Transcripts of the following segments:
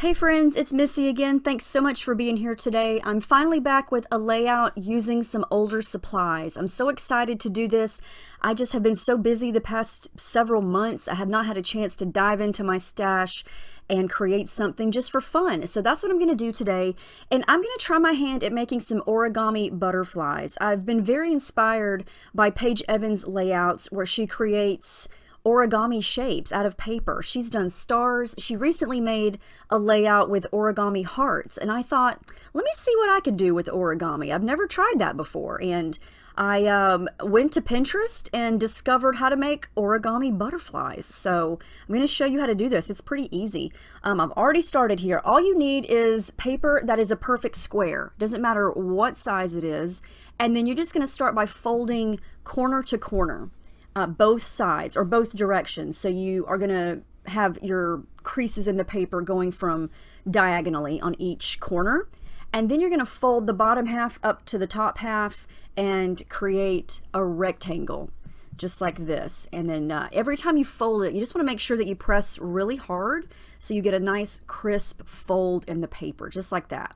Hey friends, it's Missy again. Thanks so much for being here today. I'm finally back with a layout using some older supplies. I'm so excited to do this. I just have been so busy the past several months. I have not had a chance to dive into my stash and create something just for fun. So that's what I'm going to do today. And I'm going to try my hand at making some origami butterflies. I've been very inspired by Paige Evans' layouts where she creates origami shapes out of paper. She's done stars. She recently made a layout with origami hearts, and I thought, let me see what I could do with origami. I've never tried that before, and I went to Pinterest and discovered how to make origami butterflies. So I'm going to show you how to do this. It's pretty easy. I've already started here. All you need is paper that is a perfect square. Doesn't matter what size it is. And then you're just going to start by folding corner to corner. Both sides or both directions. So you are going to have your creases in the paper going from diagonally on each corner. And then you're going to fold the bottom half up to the top half and create a rectangle just like this. And then every time you fold it, you just want to make sure that you press really hard so you get a nice crisp fold in the paper, just like that.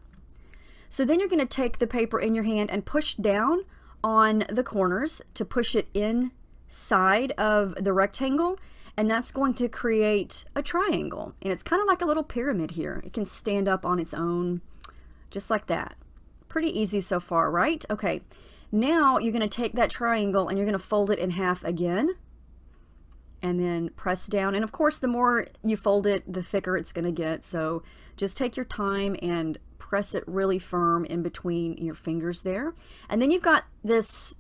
So then you're going to take the paper in your hand and push down on the corners to push it in side of the rectangle, and that's going to create a triangle, and it's kind of like a little pyramid here. It can stand up on its own just like that. Pretty easy so far, right? Okay, now you're going to take that triangle and you're going to fold it in half again and then press down, and of course the more you fold it the thicker it's going to get, so just take your time and press it really firm in between your fingers there. And then you've got this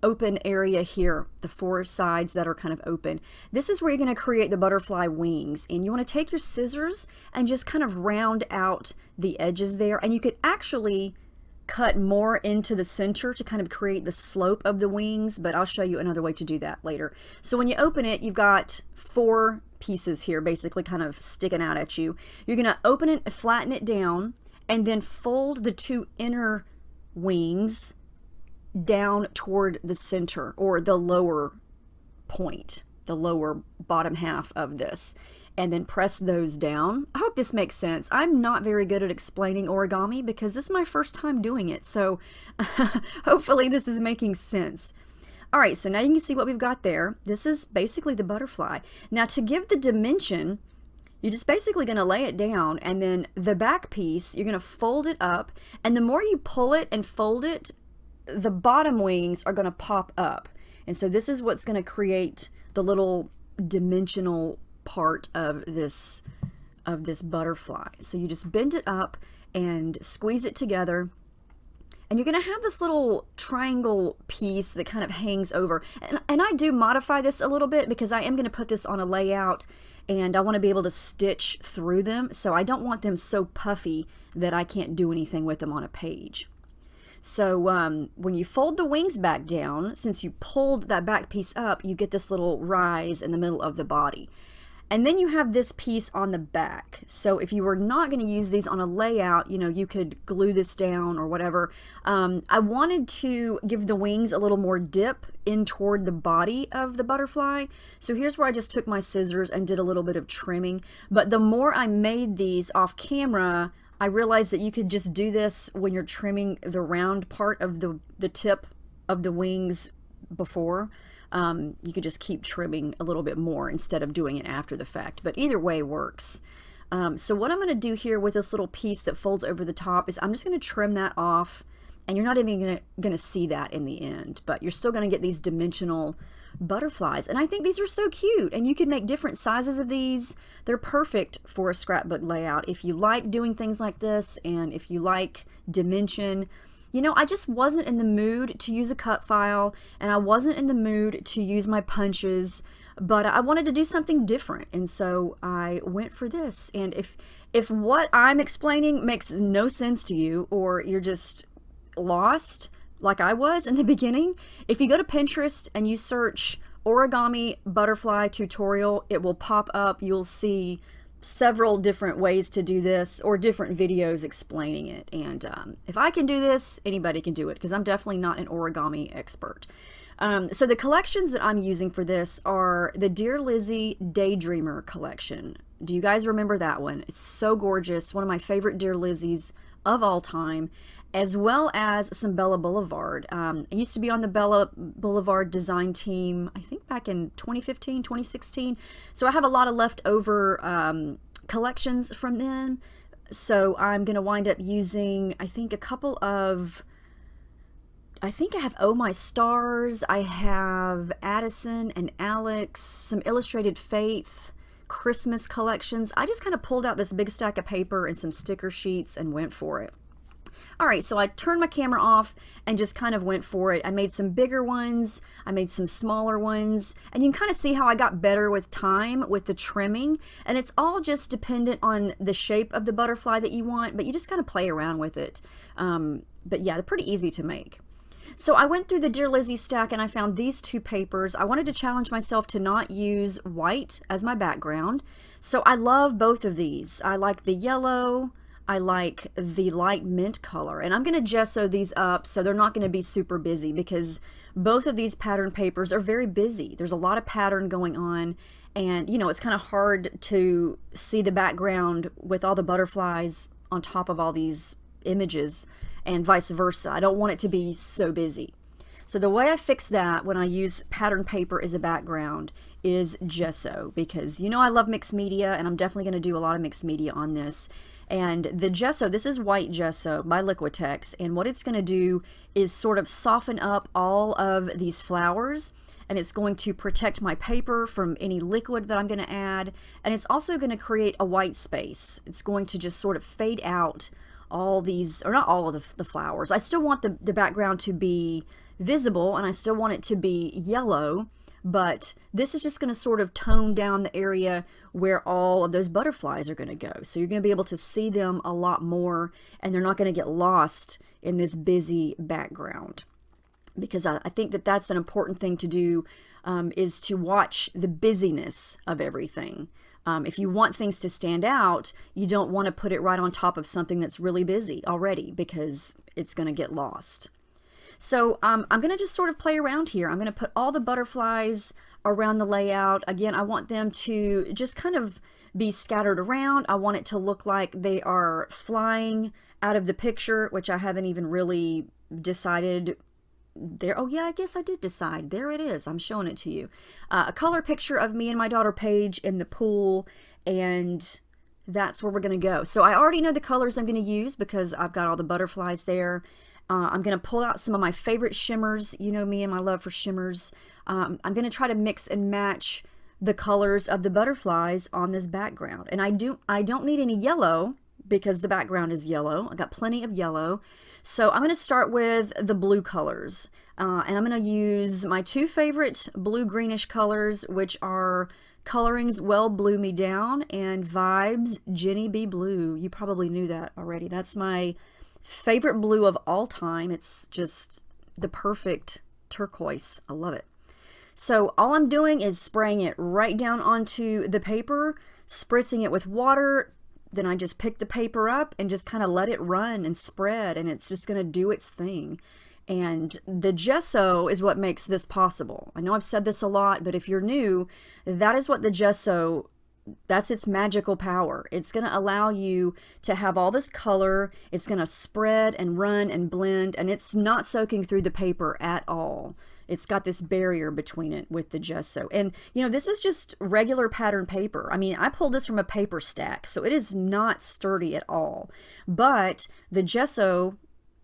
open area here, the four sides that are kind of open. This is where you're going to create the butterfly wings, and you want to take your scissors and just kind of round out the edges there, and you could actually cut more into the center to kind of create the slope of the wings, but I'll show you another way to do that later. So when you open it, you've got four pieces here basically kind of sticking out at you. You're going to open it, flatten it down, and then fold the two inner wings down toward the center or the lower point, the lower bottom half of this, and then press those down. I hope this makes sense. I'm not very good at explaining origami because this is my first time doing it, so hopefully this is making sense. All right, so now you can see what we've got there. This is basically the butterfly. Now to give the dimension, you're just basically going to lay it down, and then the back piece, you're going to fold it up, and the more you pull it and fold it, the bottom wings are going to pop up. And so this is what's going to create the little dimensional part of this butterfly. So you just bend it up and squeeze it together, and you're going to have this little triangle piece that kind of hangs over. And I do modify this a little bit because I am going to put this on a layout and I want to be able to stitch through them, so I don't want them so puffy that I can't do anything with them on a page. So when you fold the wings back down, since you pulled that back piece up, you get this little rise in the middle of the body. And then you have this piece on the back. So if you were not going to use these on a layout, you know, you could glue this down or whatever. I wanted to give the wings a little more dip in toward the body of the butterfly. So here's where I just took my scissors and did a little bit of trimming. But the more I made these off camera, I realized that you could just do this when you're trimming the round part of the tip of the wings before. You could just keep trimming a little bit more instead of doing it after the fact, but either way works. So what I'm going to do here with this little piece that folds over the top is I'm just going to trim that off, and you're not even going to see that in the end, but you're still going to get these dimensional butterflies. And I think these are so cute, and you can make different sizes of these. They're perfect for a scrapbook layout if you like doing things like this, and if you like dimension. You know, I just wasn't in the mood to use a cut file, and I wasn't in the mood to use my punches, but I wanted to do something different, and so I went for this. And if what I'm explaining makes no sense to you, or you're just lost like I was in the beginning, if you go to Pinterest and you search origami butterfly tutorial, it will pop up. You'll see several different ways to do this, or different videos explaining it. And if I can do this, anybody can do it, because I'm definitely not an origami expert. So the collections that I'm using for this are the Dear Lizzie Daydreamer collection. Do you guys remember that one? It's so gorgeous. One of my favorite Dear Lizzies of all time, as well as some Bella Boulevard. I used to be on the Bella Boulevard design team, I think back in 2015, 2016. So I have a lot of leftover collections from then. So I'm going to wind up using, I think, a couple of, I think I have Oh My Stars, I have Addison and Alex, some Illustrated Faith, Christmas collections. I just kind of pulled out this big stack of paper and some sticker sheets and went for it. All right, so I turned my camera off and just kind of went for it. I made some bigger ones, I made some smaller ones, and you can kind of see how I got better with time with the trimming, and it's all just dependent on the shape of the butterfly that you want, but you just kind of play around with it. But yeah, they're pretty easy to make. So I went through the Dear Lizzy stack and I found these two papers. I wanted to challenge myself to not use white as my background. So I love both of these. I like the yellow, I like the light mint color, and I'm going to gesso these up so they're not going to be super busy, because both of these pattern papers are very busy. There's a lot of pattern going on, and you know, it's kind of hard to see the background with all the butterflies on top of all these images, and vice versa. I don't want it to be so busy. So the way I fix that when I use pattern paper as a background is gesso, because you know I love mixed media, and I'm definitely going to do a lot of mixed media on this. And the gesso, this is white gesso by Liquitex, and what it's going to do is sort of soften up all of these flowers, and it's going to protect my paper from any liquid that I'm going to add, and it's also going to create a white space. It's going to just sort of fade out all these, or not all of the flowers. I still want the background to be visible, and I still want it to be yellow, but this is just going to sort of tone down the area where all of those butterflies are going to go. So you're going to be able to see them a lot more, and they're not going to get lost in this busy background. Because I think that that's an important thing to do, is to watch the busyness of everything. If you want things to stand out, you don't want to put it right on top of something that's really busy already, because it's going to get lost. So I'm going to just sort of play around here. I'm going to put all the butterflies around the layout. Again, I want them to just kind of be scattered around. I want it to look like they are flying out of the picture, which I haven't even really decided there. Oh yeah, I guess I did decide. There it is. I'm showing it to you. A color picture of me and my daughter Paige in the pool, and that's where we're going to go. So I already know the colors I'm going to use because I've got all the butterflies there. I'm going to pull out some of my favorite shimmers. You know me and my love for shimmers. I'm going to try to mix and match the colors of the butterflies on this background. And I don't need any yellow because the background is yellow. I got plenty of yellow. So I'm going to start with the blue colors. And I'm going to use my two favorite blue-greenish colors, which are Colorings Well Blue Me Down and Vibes Jenny Be Blue. You probably knew that already. That's my favorite blue of all time. It's just the perfect turquoise. I love it. So all I'm doing is spraying it right down onto the paper, spritzing it with water. Then I just pick the paper up and just kind of let it run and spread, and it's just going to do its thing. And the gesso is what makes this possible. I know I've said this a lot, but if you're new, that is what the gesso, that's its magical power. It's going to allow you to have all this color. It's going to spread and run and blend, and it's not soaking through the paper at all. It's got this barrier between it with the gesso. And, you know, this is just regular pattern paper. I mean, I pulled this from a paper stack, so it is not sturdy at all. But the gesso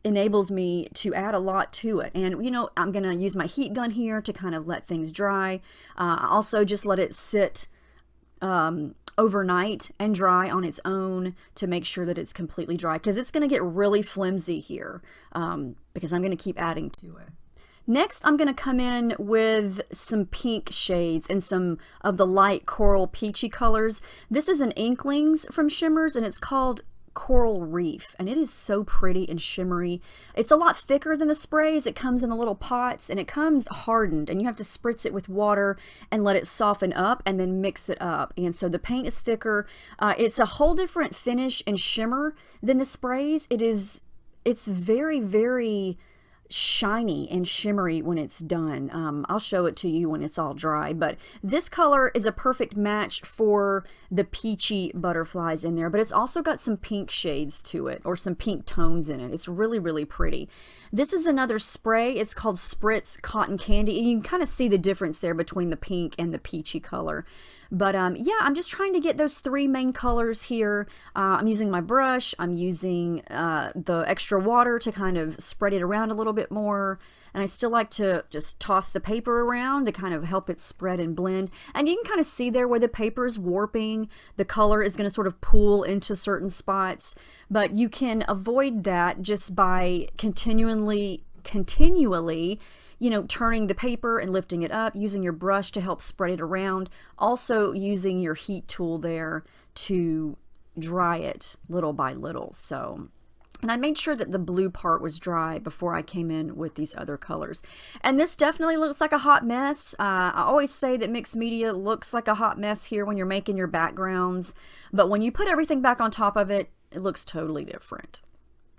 enables me to add a lot to it. And, you know, I'm going to use my heat gun here to kind of let things dry. I also just let it sit overnight and dry on its own to make sure that it's completely dry, because it's going to get really flimsy here because I'm going to keep adding to it. Next, I'm going to come in with some pink shades and some of the light coral peachy colors. This is an Inklings from Shimmers, and it's called Coral Reef, and it is so pretty and shimmery. It's a lot thicker than the sprays. It comes in the little pots, and it comes hardened, and you have to spritz it with water and let it soften up and then mix it up. And so the paint is thicker. It's a whole different finish and shimmer than the sprays. It's very, very shiny and shimmery when it's done. I'll show it to you when it's all dry, but this color is a perfect match for the peachy butterflies in there, but it's also got some pink shades to it, or some pink tones in it. It's really, really pretty. This is another spray. It's called Spritz Cotton Candy, and you can kind of see the difference there between the pink and the peachy color. But yeah, I'm just trying to get those three main colors here. I'm using my brush. I'm using the extra water to kind of spread it around a little bit more. And I still like to just toss the paper around to kind of help it spread and blend. And you can kind of see there where the paper is warping. The color is going to sort of pool into certain spots. But you can avoid that just by continually you know, turning the paper and lifting it up, using your brush to help spread it around, also using your heat tool there to dry it little by little. So, and I made sure that the blue part was dry before I came in with these other colors. And this definitely looks like a hot mess. I always say that mixed media looks like a hot mess here when you're making your backgrounds, but when you put everything back on top of it, it looks totally different.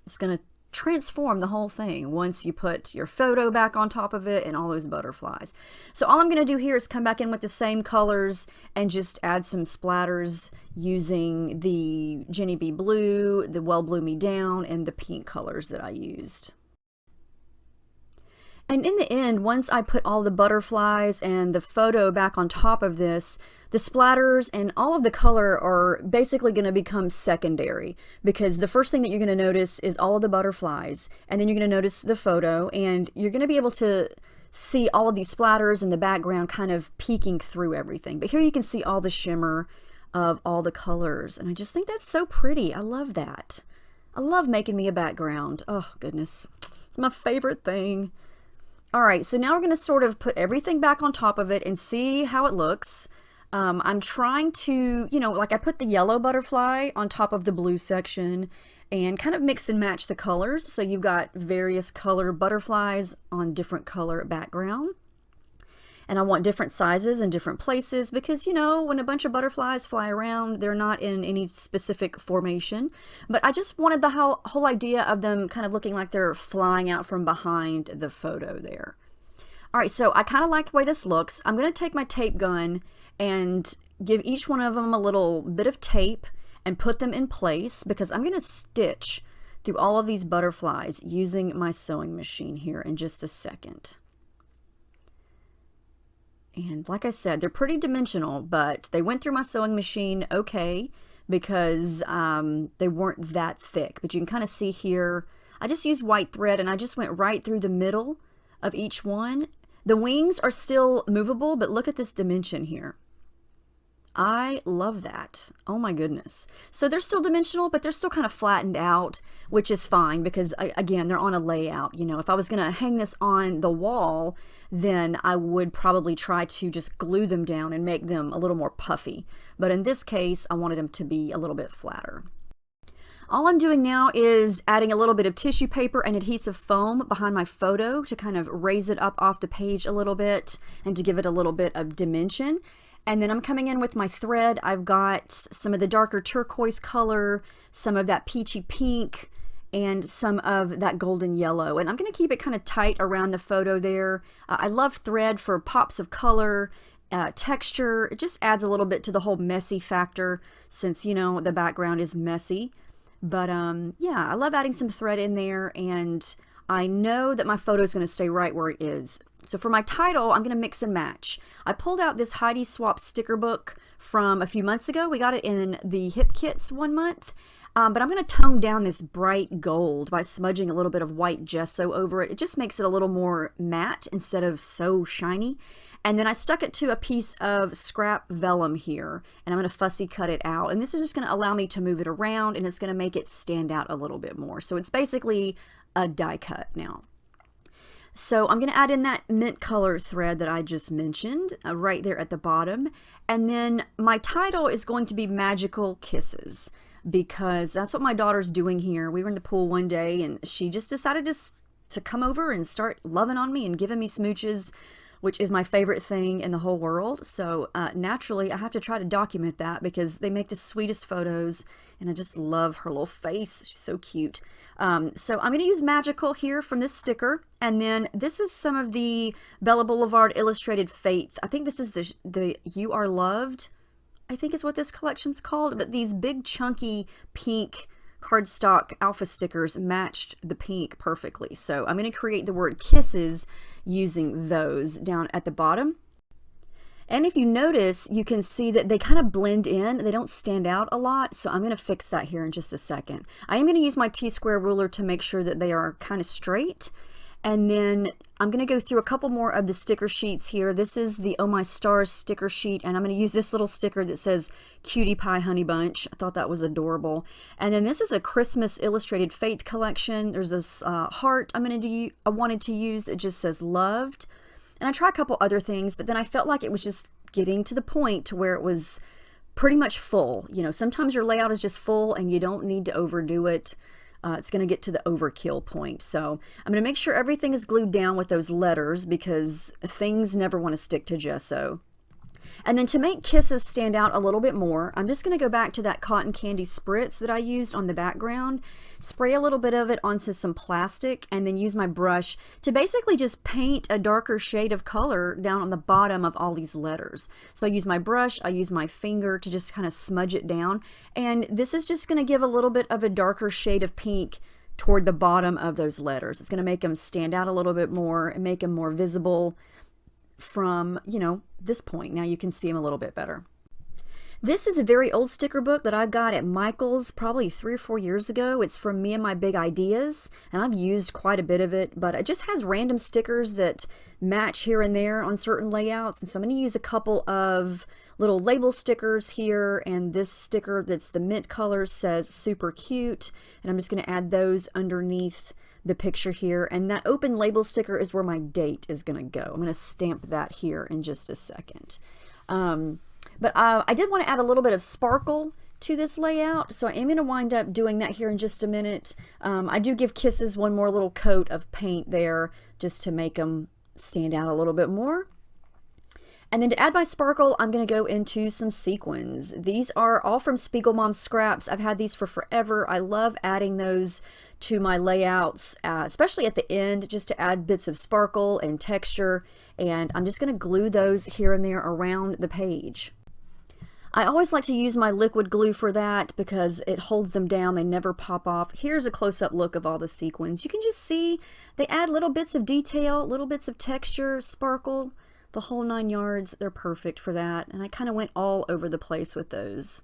It's going to transform the whole thing once you put your photo back on top of it and all those butterflies. So all I'm going to do here is come back in with the same colors and just add some splatters using the Jenny B blue, the Well Blue Me Down, and the pink colors that I used. And in the end, once I put all the butterflies and the photo back on top of this, the splatters and all of the color are basically going to become secondary, because the first thing that you're going to notice is all of the butterflies, and then you're going to notice the photo, and you're going to be able to see all of these splatters in the background kind of peeking through everything. But here you can see all the shimmer of all the colors, and I just think that's so pretty. I love that. I love making me a background. Oh, goodness. It's my favorite thing. All right, so now we're going to sort of put everything back on top of it and see how it looks. I'm trying to, you know, like I put the yellow butterfly on top of the blue section and kind of mix and match the colors. So you've got various color butterflies on different color background. And I want different sizes and different places because, you know, when a bunch of butterflies fly around, they're not in any specific formation. But I just wanted the whole idea of them kind of looking like they're flying out from behind the photo there. All right, so I kind of like the way this looks. I'm going to take my tape gun and give each one of them a little bit of tape and put them in place, because I'm going to stitch through all of these butterflies using my sewing machine here in just a second. And like I said, they're pretty dimensional, but they went through my sewing machine okay, because they weren't that thick. But you can kind of see here, I just used white thread and I just went right through the middle of each one. The wings are still movable, but look at this dimension here. I love that. Oh my goodness. So they're still dimensional, but they're still kind of flattened out, which is fine because, again, they're on a layout. You know, if I was going to hang this on the wall, then I would probably try to just glue them down and make them a little more puffy. But in this case, I wanted them to be a little bit flatter. All I'm doing now is adding a little bit of tissue paper and adhesive foam behind my photo to kind of raise it up off the page a little bit and to give it a little bit of dimension. And then I'm coming in with my thread. I've got some of the darker turquoise color, some of that peachy pink, and some of that golden yellow. And I'm going to keep it kind of tight around the photo there. I love thread for pops of color, texture. It just adds a little bit to the whole messy factor since, you know, the background is messy. But yeah, I love adding some thread in there, and I know that my photo is going to stay right where it is. So for my title, I'm going to mix and match. I pulled out this Heidi Swapp sticker book from a few months ago. We got it in the Hip Kits one month. But I'm going to tone down this bright gold by smudging a little bit of white gesso over it. It just makes it a little more matte instead of so shiny. And then I stuck it to a piece of scrap vellum here, and I'm going to fussy cut it out. And this is just going to allow me to move it around, and it's going to make it stand out a little bit more. So it's basically a die cut now. So I'm going to add in that mint color thread that I just mentioned right there at the bottom. And then my title is going to be Magical Kisses, because that's what my daughter's doing here. We were in the pool one day and she just decided to come over and start loving on me and giving me smooches. which is my favorite thing in the whole world. So naturally, I have to try to document that because they make the sweetest photos, and I just love her little face. She's so cute. So I'm going to use Magical here from this sticker, and then this is some of the Bella Boulevard Illustrated Faith. I think this is the You Are Loved, I think is what this collection's called, but these big chunky pink cardstock alpha stickers matched the pink perfectly. So I'm going to create the word kisses using those down at the bottom. And if you notice, you can see that they kind of blend in. They don't stand out a lot, so I'm going to fix that here in just a second. I am going to use my T-square ruler to make sure that they are kind of straight. And then I'm going to go through a couple more of the sticker sheets here. This is the Oh My Stars sticker sheet, and I'm going to use this little sticker that says Cutie Pie Honey Bunch. I thought that was adorable. And then this is a Christmas Illustrated Faith collection. There's this heart I wanted to use. It just says Loved. And I tried a couple other things, but then I felt like it was just getting to the point to where it was pretty much full. You know, sometimes your layout is just full and you don't need to overdo it. It's going to get to the overkill point. So I'm going to make sure everything is glued down with those letters because things never want to stick to gesso. And then to make kisses stand out a little bit more, I'm just going to go back to that cotton candy spritz that I used on the background, spray a little bit of it onto some plastic, and then use my brush to basically just paint a darker shade of color down on the bottom of all these letters. So I use my brush, I use my finger to just kind of smudge it down, and this is just going to give a little bit of a darker shade of pink toward the bottom of those letters. It's going to make them stand out a little bit more and make them more visible from, you know, this point. Now you can see them a little bit better. This is a very old sticker book that I got at Michael's probably 3 or 4 years ago. It's from Me and My Big Ideas, and I've used quite a bit of it, but it just has random stickers that match here and there on certain layouts. And so I'm going to use a couple of little label stickers here, and this sticker that's the mint color says Super Cute, and I'm just going to add those underneath the picture here. And that open label sticker is where my date is going to go. I'm going to stamp that here in just a second. But I did want to add a little bit of sparkle to this layout, so I am going to wind up doing that here in just a minute. I do give kisses one more little coat of paint there just to make them stand out a little bit more. And then to add my sparkle, I'm going to go into some sequins. These are all from Spiegelmom Scraps. I've had these for forever. I love adding those to my layouts, especially at the end, just to add bits of sparkle and texture. And I'm just going to glue those here and there around the page. I always like to use my liquid glue for that because it holds them down. They never pop off. Here's a close-up look of all the sequins. You can just see they add little bits of detail, little bits of texture, sparkle, the whole 9 yards. They're perfect for that. And I kind of went all over the place with those.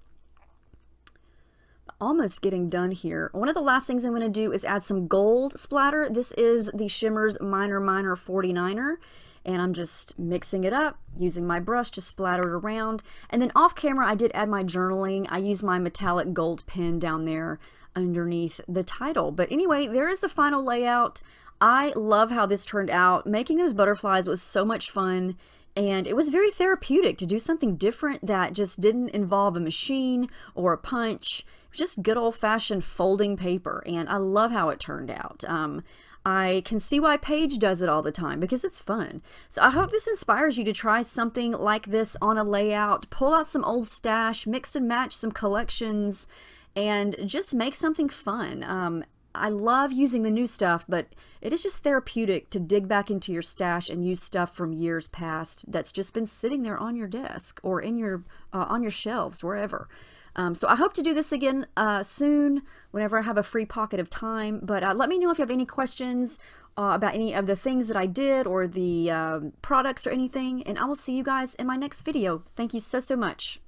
Almost getting done here. One of the last things I'm going to do is add some gold splatter. This is the Shimmers Minor 49er. And I'm just mixing it up, using my brush to splatter it around. And then off camera, I did add my journaling. I used my metallic gold pen down there underneath the title. But anyway, there is the final layout. I love how this turned out. Making those butterflies was so much fun. And it was very therapeutic to do something different that just didn't involve a machine or a punch. Just good old-fashioned folding paper. And I love how it turned out. I can see why Paige does it all the time because it's fun. So I hope this inspires you to try something like this on a layout, pull out some old stash, mix and match some collections, and just make something fun. I love using the new stuff, but it is just therapeutic to dig back into your stash and use stuff from years past that's just been sitting there on your desk or in your on your shelves, wherever. So I hope to do this again soon, whenever I have a free pocket of time. But let me know if you have any questions about any of the things that I did or the products or anything. And I will see you guys in my next video. Thank you so much.